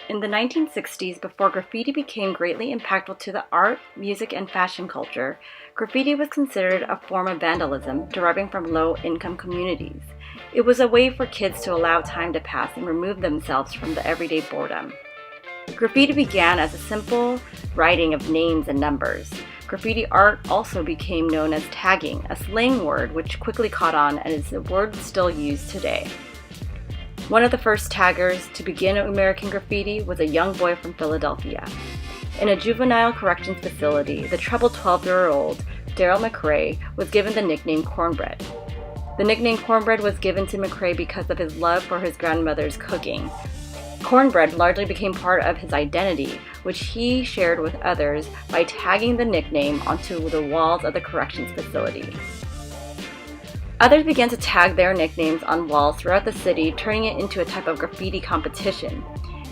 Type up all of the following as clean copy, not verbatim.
In the 1960s, before graffiti became greatly impactful to the art, music, and fashion culture, graffiti was considered a form of vandalism deriving from low-income communities. It was a way for kids to allow time to pass and remove themselves from the everyday boredom. Graffiti began as a simple writing of names and numbers. Graffiti art also became known as tagging, a slang word which quickly caught on and is a word still used today. One of the first taggers to begin American graffiti was a young boy from Philadelphia. In a juvenile corrections facility, the troubled 12-year-old Daryl McRae was given the nickname Cornbread. The nickname Cornbread was given to McRae because of his love for his grandmother's cooking. Cornbread largely became part of his identity, which he shared with others by tagging the nickname onto the walls of the corrections facility. Others began to tag their nicknames on walls throughout the city, turning it into a type of graffiti competition.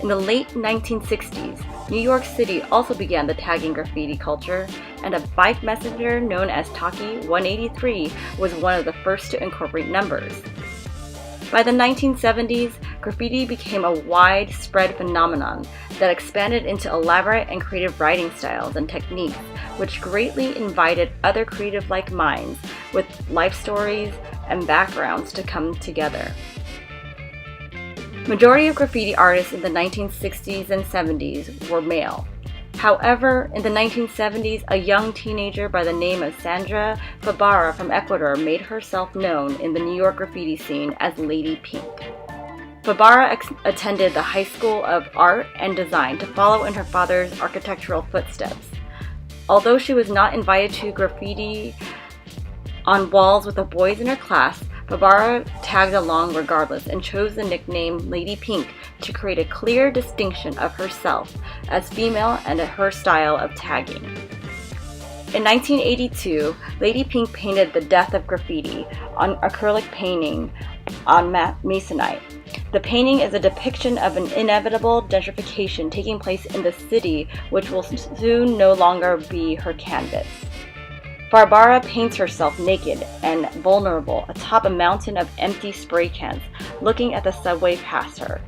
In the late 1960s, New York City also began the tagging graffiti culture, and a bike messenger known as Talkie 183 was one of the first to incorporate numbers. By the 1970s, graffiti became a widespread phenomenon that expanded into elaborate and creative writing styles and techniques, which greatly invited other creative-like minds with life stories and backgrounds to come together. Majority of graffiti artists in the 1960s and 70s were male. However, in the 1970s, a young teenager by the name of Sandra Fabara from Ecuador made herself known in the New York graffiti scene as Lady Pink. Fabara attended the High School of Art and Design to follow in her father's architectural footsteps. Although she was not invited to graffiti on walls with the boys in her class, Fabara tagged along regardless and chose the nickname Lady Pink to create a clear distinction of herself as female and her style of tagging. In 1982, Lady Pink painted The Death of Graffiti on acrylic painting on masonite. The painting is a depiction of an inevitable gentrification taking place in the city, which will soon no longer be her canvas. Fabara paints herself naked and vulnerable atop a mountain of empty spray cans, looking at the subway past her.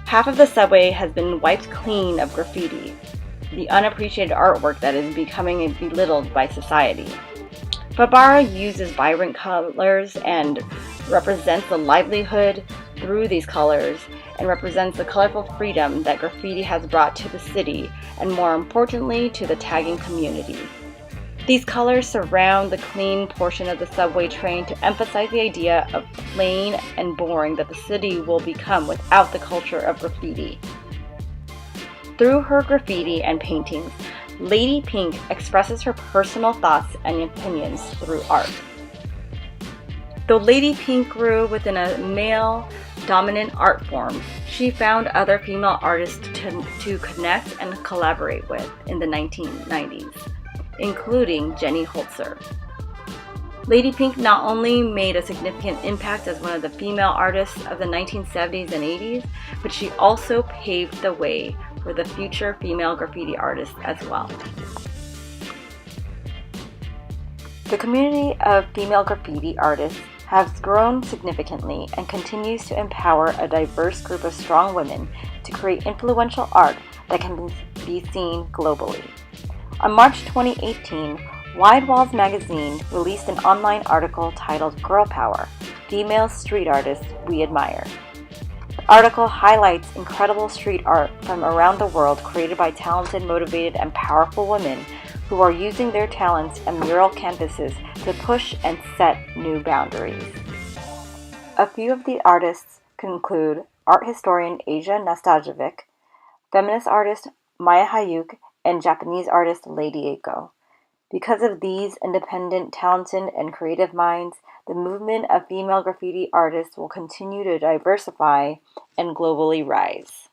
Half of the subway has been wiped clean of graffiti, the unappreciated artwork that is becoming belittled by society. Fabara uses vibrant colors and represents the livelihood through these colors and represents the colorful freedom that graffiti has brought to the city and, more importantly, to the tagging community. These colors surround the clean portion of the subway train to emphasize the idea of plain and boring that the city will become without the culture of graffiti. Through her graffiti and paintings, Lady Pink expresses her personal thoughts and opinions through art. Though Lady Pink grew within a male-dominant art form, she found other female artists to connect and collaborate with in the 1990s. Including Jenny Holzer. Lady Pink not only made a significant impact as one of the female artists of the 1970s and 80s, but she also paved the way for the future female graffiti artists as well. The community of female graffiti artists has grown significantly and continues to empower a diverse group of strong women to create influential art that can be seen globally. On March 2018, Wide Walls magazine released an online article titled Girl Power: Female Street Artists We Admire. The article highlights incredible street art from around the world created by talented, motivated, and powerful women who are using their talents and mural canvases to push and set new boundaries. A few of the artists include art historian Asia Nastajevic, feminist artist Maya Hayuk, and Japanese artist Lady Eiko. Because of these independent, talented, and creative minds, the movement of female graffiti artists will continue to diversify and globally rise.